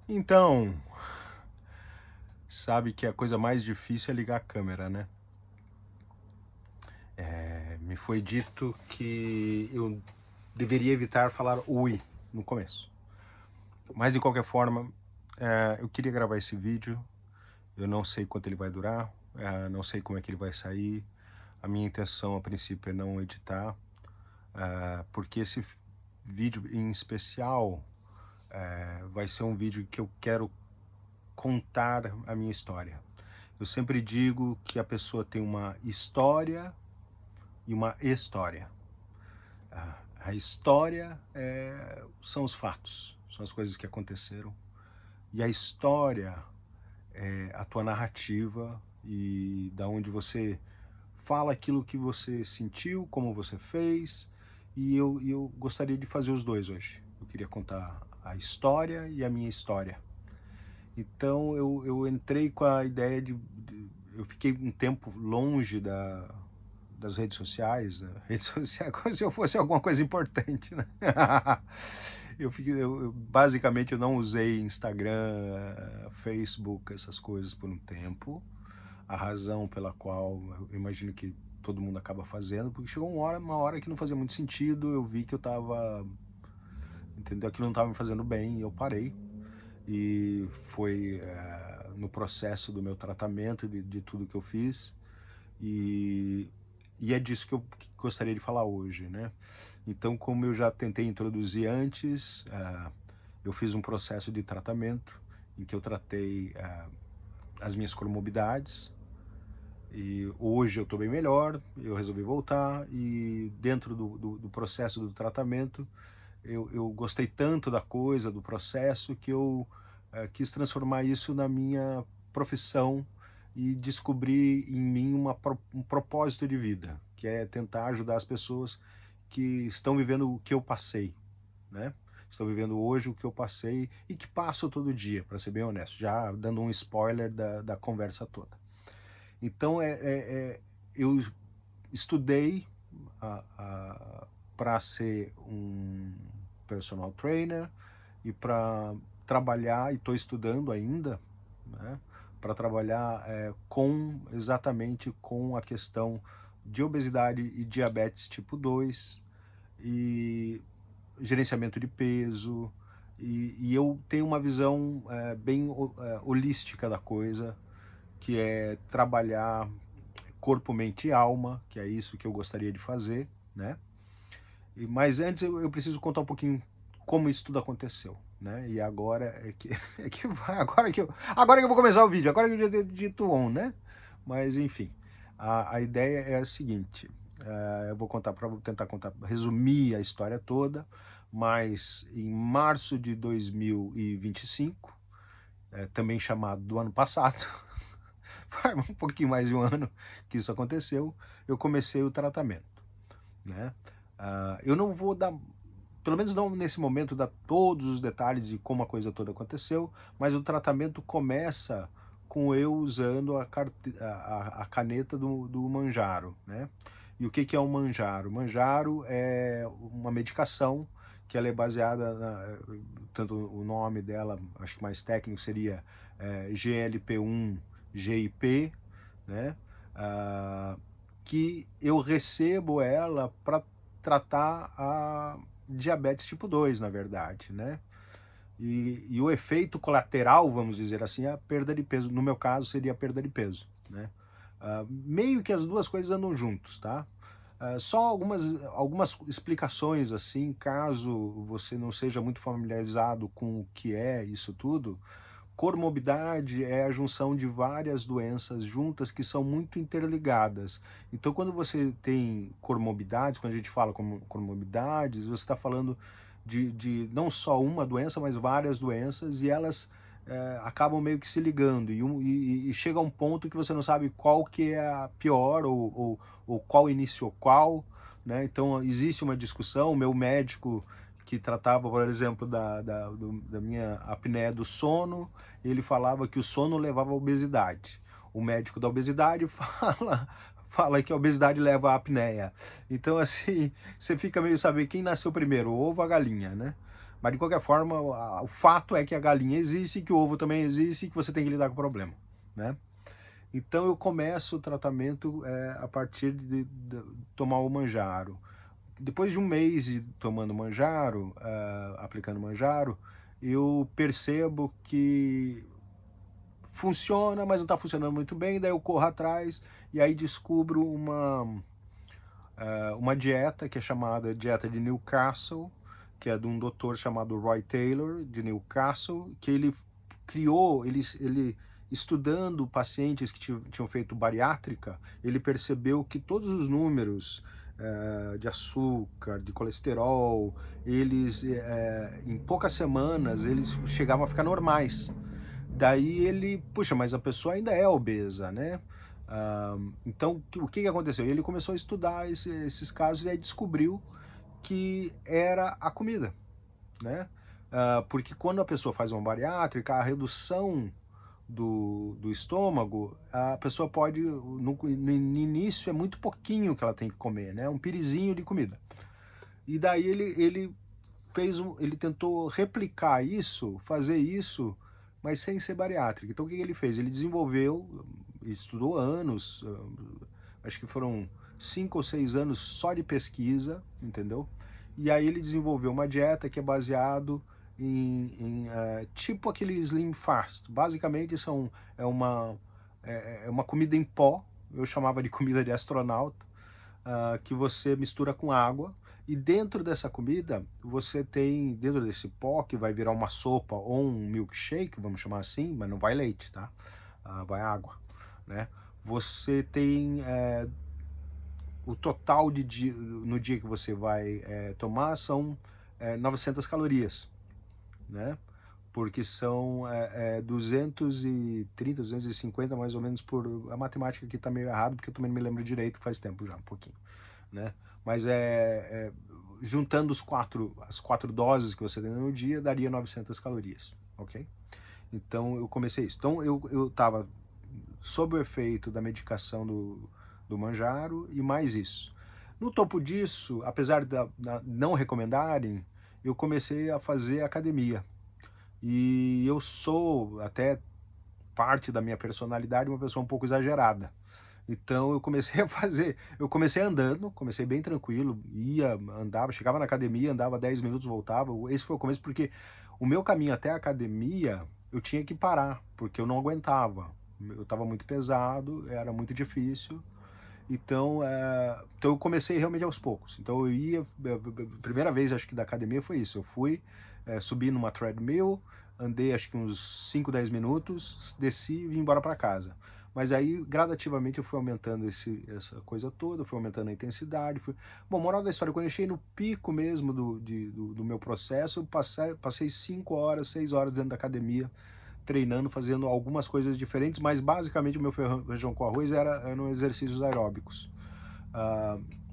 Então, sabe que a coisa mais difícil é ligar a câmera, né? Me foi dito que eu deveria evitar falar oi no começo. Mas de qualquer forma, eu queria gravar esse vídeo. Eu não sei quanto ele vai durar, não sei como é que ele vai sair. A minha intenção, a princípio, é não editar, porque esse vídeo em especial vai ser um vídeo que eu quero contar a minha história. Eu sempre digo que a pessoa tem uma história e uma história. A história são os fatos, são as coisas que aconteceram. E a história é a tua narrativa e da onde você fala aquilo que você sentiu, como você fez. E eu gostaria de fazer os dois hoje. Eu queria contar a história e a minha história. Então eu entrei com a ideia eu fiquei um tempo longe das redes sociais, né? Redes sociais como se eu fosse alguma coisa importante, né? Basicamente eu não usei Instagram, Facebook, essas coisas por um tempo. A razão pela qual eu imagino que todo mundo acaba fazendo, porque chegou uma hora que não fazia muito sentido, eu vi que eu tava, entendeu? Aquilo não estava me fazendo bem e eu parei. E foi no processo do meu tratamento, de tudo que eu fiz, e, e é disso que eu gostaria de falar hoje, né? Então, como eu já tentei introduzir antes, eu fiz um processo de tratamento em que eu tratei as minhas comorbidades, e hoje eu estou bem melhor, eu resolvi voltar, e dentro do processo do tratamento, eu gostei tanto da coisa, do processo, que eu quis transformar isso na minha profissão e descobrir em mim um propósito de vida, que é tentar ajudar as pessoas que estão vivendo o que eu passei, né? Estão vivendo hoje o que eu passei e que passo todo dia, para ser bem honesto, já dando um spoiler da conversa toda. Então, eu estudei para ser um personal trainer e para trabalhar, e estou estudando ainda, né, para trabalhar exatamente com a questão de obesidade e diabetes tipo 2 e gerenciamento de peso, e eu tenho uma visão bem holística da coisa, que é trabalhar corpo, mente e alma, que é isso que eu gostaria de fazer, né? Mas antes eu preciso contar um pouquinho como isso tudo aconteceu, né? E agora é que vai, agora que eu vou começar o vídeo, agora que eu já dito on, né? Mas enfim, a ideia é a seguinte: eu vou tentar contar, resumir a história toda, mas em março de 2025, também chamado do ano passado, faz um pouquinho mais de um ano que isso aconteceu, eu comecei o tratamento, né? Eu não vou dar, pelo menos não nesse momento, dar todos os detalhes de como a coisa toda aconteceu, mas o tratamento começa com eu usando a caneta do Manjaro, né? E o que é o Manjaro? O Manjaro é uma medicação que ela é baseada, tanto o nome dela, acho que mais técnico seria GLP-1 GIP, né? Que eu recebo ela para tratar a diabetes tipo 2, na verdade, né? E o efeito colateral, vamos dizer assim, é a perda de peso. No meu caso, seria a perda de peso, né? Meio que as duas coisas andam juntos, tá? Só algumas explicações, assim, caso você não seja muito familiarizado com o que é isso tudo. Comorbidade é a junção de várias doenças juntas que são muito interligadas. Então, quando você tem comorbidades, quando a gente fala comorbidades, você está falando de não só uma doença, mas várias doenças, e elas acabam meio que se ligando, e chega a um ponto que você não sabe qual que é a pior, ou qual iniciou qual, né? Então, existe uma discussão. O meu médico, que tratava, por exemplo, da minha apneia do sono, ele falava que o sono levava à obesidade. O médico da obesidade fala que a obesidade leva à apneia. Então, assim, você fica meio saber quem nasceu primeiro, o ovo ou a galinha, né? Mas de qualquer forma, o fato é que a galinha existe, que o ovo também existe e que você tem que lidar com o problema, né? Então eu começo o tratamento a partir de tomar o Manjaro. Depois de um mês de tomando Manjaro, aplicando Manjaro, eu percebo que funciona, mas não está funcionando muito bem, daí eu corro atrás e aí descubro uma dieta que é chamada dieta de Newcastle, que é de um doutor chamado Roy Taylor, de Newcastle, que ele criou, ele estudando pacientes que tinham feito bariátrica, ele percebeu que todos os números de açúcar, de colesterol, eles, em poucas semanas, eles chegavam a ficar normais. Daí ele, puxa, mas a pessoa ainda é obesa, né? Então, o que aconteceu? Ele começou a estudar esses casos e aí descobriu que era a comida, né? Porque quando a pessoa faz uma bariátrica, a redução do estômago, a pessoa pode, no início é muito pouquinho que ela tem que comer, né? Um pirizinho de comida. E daí ele tentou replicar isso, fazer isso, mas sem ser bariátrico. Então o que ele fez? Ele desenvolveu, estudou anos, acho que foram 5 ou 6 anos só de pesquisa, entendeu? E aí ele desenvolveu uma dieta que é baseado em tipo aquele Slim Fast. Basicamente é uma comida em pó, eu chamava de comida de astronauta, que você mistura com água, e dentro dessa comida você tem, dentro desse pó, que vai virar uma sopa ou um milkshake, vamos chamar assim, mas não vai leite, tá? Vai água, né? Você tem o total no dia que você vai tomar são 900 calorias, né? Porque são 230, 250 mais ou menos por... A matemática aqui tá meio errada, porque eu também não me lembro direito, faz tempo já, um pouquinho, né? Mas juntando as quatro doses que você tem no dia, daria 900 calorias, ok? Então eu comecei isso. Então eu estava sob o efeito da medicação do Manjaro e mais isso. No topo disso, apesar de não recomendarem, eu comecei a fazer academia. E eu sou, até parte da minha personalidade, uma pessoa um pouco exagerada. Então eu comecei andando, comecei bem tranquilo, andava, chegava na academia, andava 10 minutos, voltava. Esse foi o começo, porque o meu caminho até a academia, eu tinha que parar, porque eu não aguentava. Eu estava muito pesado, era muito difícil. Então eu comecei realmente aos poucos. Então eu ia, a primeira vez acho que da academia foi isso, eu fui, subi numa treadmill, andei acho que uns 5, 10 minutos, desci e vim embora para casa. Mas aí, gradativamente, eu fui aumentando essa coisa toda, fui aumentando a intensidade. Bom, moral da história, quando eu cheguei no pico mesmo do meu processo, eu passei 5 horas, 6 horas dentro da academia, treinando, fazendo algumas coisas diferentes, mas basicamente o meu feijão com arroz eram exercícios aeróbicos.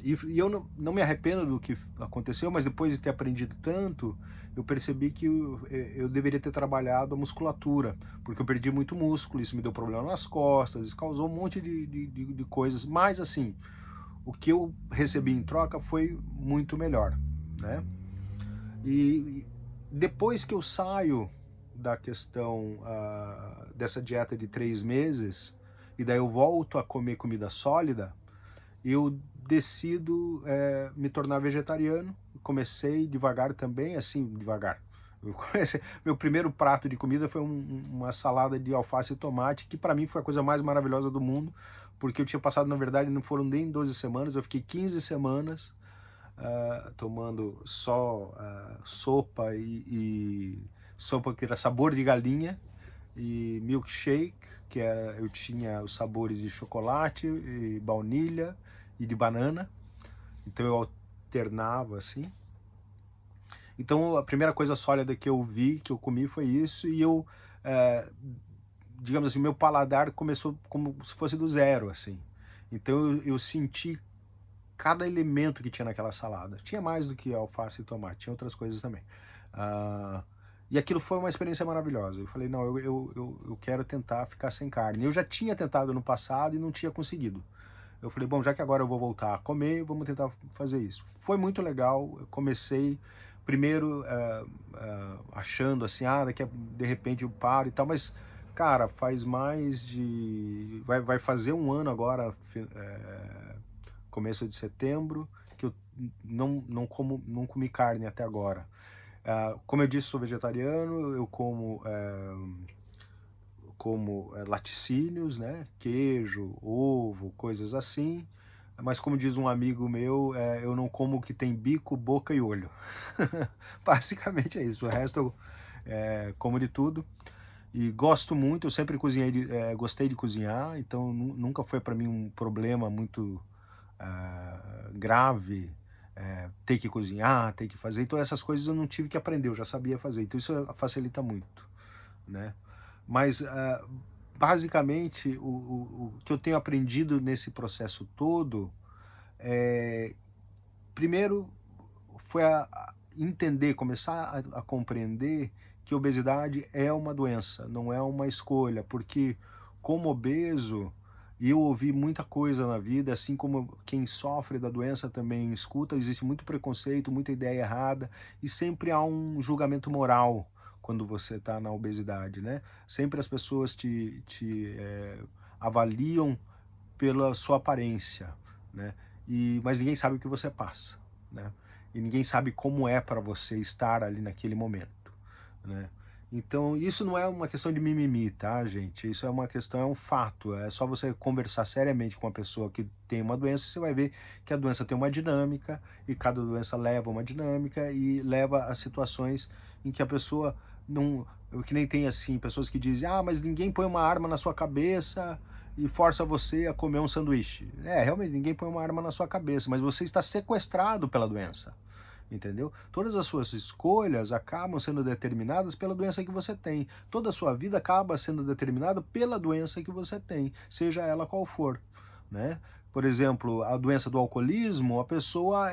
E eu não me arrependo do que aconteceu, mas depois de ter aprendido tanto, eu percebi que eu deveria ter trabalhado a musculatura, porque eu perdi muito músculo, isso me deu problema nas costas, isso causou um monte de coisas, mas assim, o que eu recebi em troca foi muito melhor, né? E depois que eu saio da questão dessa dieta de 3 meses, e daí eu volto a comer comida sólida, eu decido me tornar vegetariano. Comecei devagar também, assim, devagar. Meu primeiro prato de comida foi uma salada de alface e tomate, que para mim foi a coisa mais maravilhosa do mundo, porque eu tinha passado, na verdade, não foram nem 12 semanas, eu fiquei 15 semanas tomando só sopa e sopa que era sabor de galinha, e milkshake, que eu tinha os sabores de chocolate e baunilha e de banana, então eu alternava assim. Então a primeira coisa sólida que eu vi, que eu comi, foi isso, e digamos assim, meu paladar começou como se fosse do zero, assim. Então eu senti cada elemento que tinha naquela salada. Tinha mais do que alface e tomate, tinha outras coisas também. E aquilo foi uma experiência maravilhosa. Eu falei, não, eu quero tentar ficar sem carne. Eu já tinha tentado no passado e não tinha conseguido. Eu falei, bom, já que agora eu vou voltar a comer, vamos tentar fazer isso. Foi muito legal, eu comecei, primeiro achando assim, daqui de repente eu paro e tal, mas, cara, faz mais de... Vai fazer um ano agora, começo de setembro, que eu não comi carne até agora. Como eu disse, sou vegetariano, eu como laticínios, né? Queijo, ovo, coisas assim. Mas como diz um amigo meu, eu não como o que tem bico, boca e olho. Basicamente é isso. O resto eu como de tudo. E gosto muito, eu sempre gostei de cozinhar, então nunca foi para mim um problema muito grave ter que cozinhar, ter que fazer. Então essas coisas eu não tive que aprender, eu já sabia fazer. Então isso facilita muito, né? Mas basicamente o que eu tenho aprendido nesse processo todo primeiro foi a entender, começar a compreender que obesidade é uma doença, não é uma escolha, porque como obeso, eu ouvi muita coisa na vida, assim como quem sofre da doença também escuta, existe muito preconceito, muita ideia errada, e sempre há um julgamento moral quando você está na obesidade, né? Sempre as pessoas te avaliam pela sua aparência, né? Mas ninguém sabe o que você passa, né? E ninguém sabe como é para você estar ali naquele momento, né? Então isso não é uma questão de mimimi, tá, gente? Isso é uma questão, é um fato. É só você conversar seriamente com uma pessoa que tem uma doença, você vai ver que a doença tem uma dinâmica e cada doença leva uma dinâmica e leva a situações em que a pessoa não... Que nem tem assim, pessoas que dizem, mas ninguém põe uma arma na sua cabeça e força você a comer um sanduíche. Realmente, ninguém põe uma arma na sua cabeça, mas você está sequestrado pela doença, entendeu? Todas as suas escolhas acabam sendo determinadas pela doença que você tem. Toda a sua vida acaba sendo determinada pela doença que você tem, seja ela qual for, né? Por exemplo, a doença do alcoolismo, a pessoa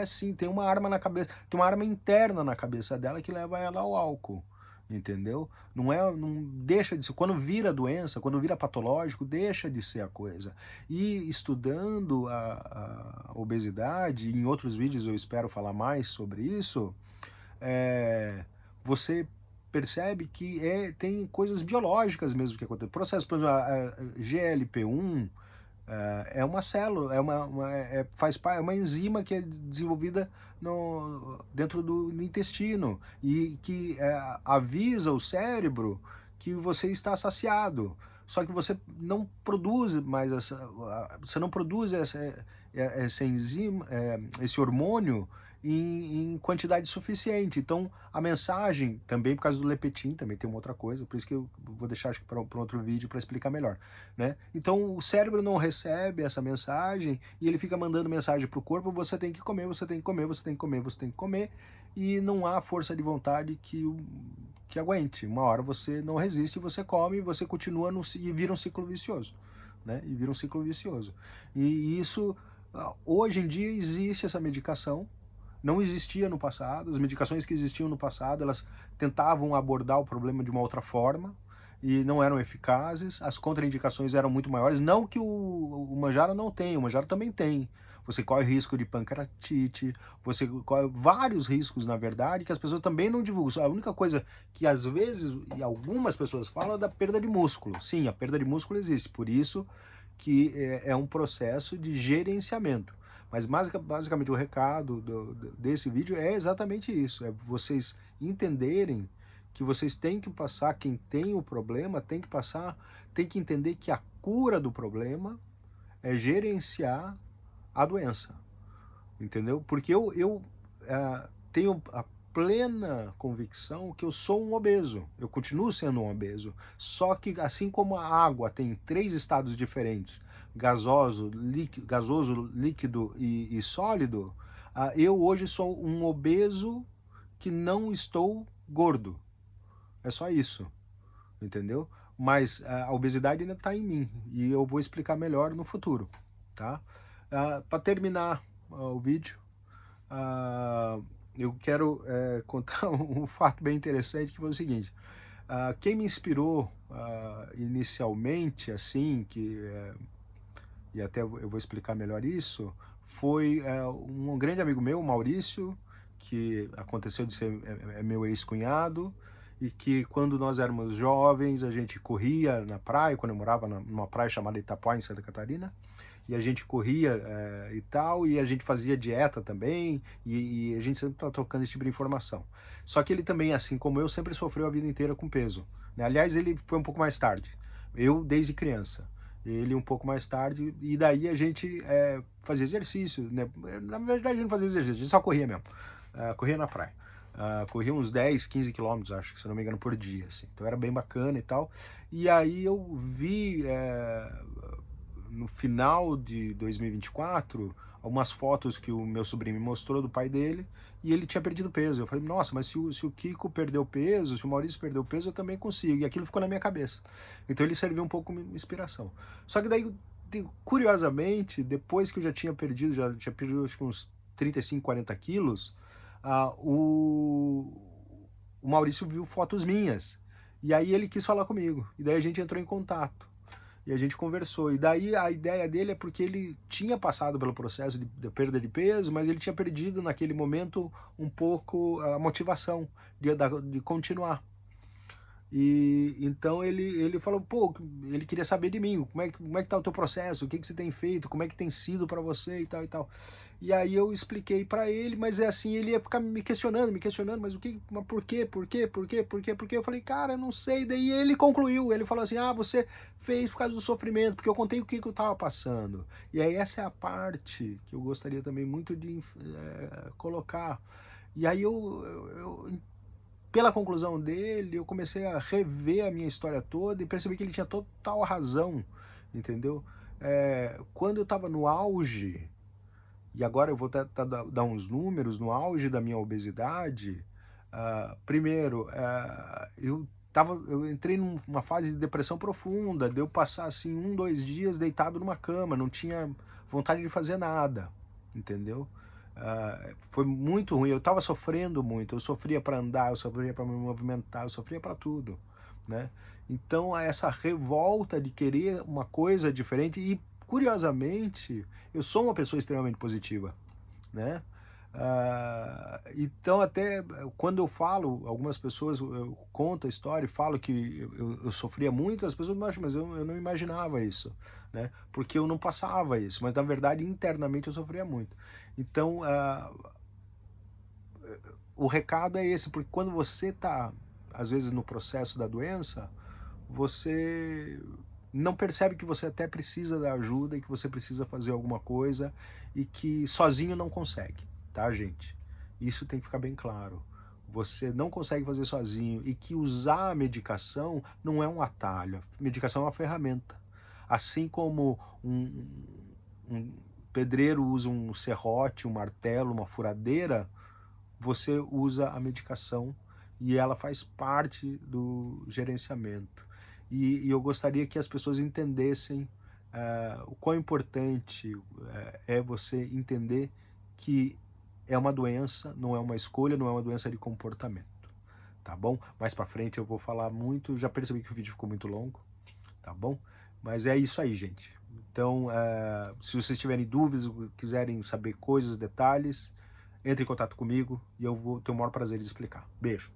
assim, tem uma arma na cabeça, tem uma arma interna na cabeça dela que leva ela ao álcool, entendeu? Não deixa de ser, quando vira doença, quando vira patológico, deixa de ser a coisa. E estudando a obesidade, em outros vídeos eu espero falar mais sobre isso, você percebe que tem coisas biológicas mesmo que acontecem. Processo, por exemplo, a GLP-1 é uma célula, é uma enzima que é desenvolvida dentro do intestino e que avisa o cérebro que você está saciado. Só que você não produz mais você não produz essa enzima, esse hormônio em quantidade suficiente. Então, a mensagem, também por causa do leptin, também tem uma outra coisa, por isso que eu vou deixar acho que para outro vídeo para explicar melhor, né? Então, o cérebro não recebe essa mensagem e ele fica mandando mensagem para o corpo, você tem que comer, você tem que comer, você tem que comer, você tem que comer, e não há força de vontade que aguente. Uma hora você não resiste, você come, você continua e vira um ciclo vicioso, né? E vira um ciclo vicioso. E isso, hoje em dia existe essa medicação, não existia no passado. As medicações que existiam no passado, elas tentavam abordar o problema de uma outra forma e não eram eficazes, as contraindicações eram muito maiores, não que o manjaro não tenha, o manjaro também tem. Você corre risco de pancreatite, você corre vários riscos, na verdade, que as pessoas também não divulgam. A única coisa que às vezes, e algumas pessoas falam, é da perda de músculo. Sim, a perda de músculo existe, por isso que é um processo de gerenciamento. Mas basicamente o recado desse vídeo é exatamente isso, é vocês entenderem que vocês têm que passar, quem tem o problema tem que passar, tem que entender que a cura do problema é gerenciar a doença, entendeu? Porque eu tenho a plena convicção que eu sou um obeso, eu continuo sendo um obeso, só que assim como a água tem 3 estados diferentes, gasoso, líquido e sólido, eu hoje sou um obeso que não estou gordo, é só isso, entendeu? Mas a obesidade ainda está em mim e eu vou explicar melhor no futuro, tá? Para terminar o vídeo, eu quero contar um fato bem interessante, que foi o seguinte: quem me inspirou inicialmente, assim, e até eu vou explicar melhor isso, foi um grande amigo meu, Maurício, que aconteceu de ser meu ex-cunhado, e que quando nós éramos jovens a gente corria na praia, quando eu morava numa praia chamada Itapuá, em Santa Catarina, e a gente corria e tal, e a gente fazia dieta também, e a gente sempre está trocando esse tipo de informação. Só que ele também, assim como eu, sempre sofreu a vida inteira com peso, né? Aliás, ele foi um pouco mais tarde, eu desde criança, ele um pouco mais tarde, e daí a gente fazia exercício, né? Na verdade a gente não fazia exercício, a gente só corria mesmo, corria na praia. Corria uns 10, 15 quilômetros, acho que se não me engano, por dia, assim. Então era bem bacana e tal. E aí eu vi no final de 2024 algumas fotos que o meu sobrinho me mostrou do pai dele, e ele tinha perdido peso. Eu falei, nossa, mas se o Kiko perdeu peso, se o Maurício perdeu peso, eu também consigo. E aquilo ficou na minha cabeça. Então ele serviu um pouco como inspiração. Só que daí, curiosamente, depois que eu já tinha perdido acho que uns 35, 40 quilos, o Maurício viu fotos minhas. E aí ele quis falar comigo. E daí a gente entrou em contato. E a gente conversou. E daí a ideia dele é porque ele tinha passado pelo processo de perda de peso, mas ele tinha perdido naquele momento um pouco a motivação de continuar. E então ele falou, pô, ele queria saber de mim, como é que tá o teu processo, o que que você tem feito, como é que tem sido para você e tal e tal. E aí eu expliquei para ele, mas é assim, ele ia ficar me questionando, mas mas por quê, por quê? Eu falei, cara, eu não sei. Daí ele concluiu, ele falou assim, você fez por causa do sofrimento, porque eu contei o que eu tava passando. E aí essa é a parte que eu gostaria também muito de colocar. E aí eu pela conclusão dele, eu comecei a rever a minha história toda e percebi que ele tinha total razão, entendeu? Quando eu estava no auge, e agora eu vou dar uns números, no auge da minha obesidade, primeiro, eu entrei numa fase de depressão profunda, de eu passar assim 2 dias deitado numa cama, não tinha vontade de fazer nada, entendeu? Foi muito ruim, eu estava sofrendo muito, eu sofria para andar, eu sofria para me movimentar, eu sofria para tudo, né? Então essa revolta de querer uma coisa diferente, e curiosamente eu sou uma pessoa extremamente positiva, né? Então até quando eu falo, algumas pessoas, eu conto a história e falo que eu sofria muito, as pessoas me acham, mas eu não imaginava isso, né? Porque eu não passava isso, mas na verdade internamente eu sofria muito. Então o recado é esse, porque quando você está às vezes no processo da doença, você não percebe que você até precisa da ajuda e que você precisa fazer alguma coisa e que sozinho não consegue, tá, gente? Isso tem que ficar bem claro. Você não consegue fazer sozinho, e que usar a medicação não é um atalho. A medicação é uma ferramenta. Assim como um pedreiro usa um serrote, um martelo, uma furadeira, você usa a medicação e ela faz parte do gerenciamento. E eu gostaria que as pessoas entendessem o quão importante é você entender que é uma doença, não é uma escolha, não é uma doença de comportamento, tá bom? Mais pra frente eu vou falar muito, já percebi que o vídeo ficou muito longo, tá bom? Mas é isso aí, gente. Então, se vocês tiverem dúvidas, quiserem saber coisas, detalhes, entre em contato comigo e eu vou ter o maior prazer de explicar. Beijo!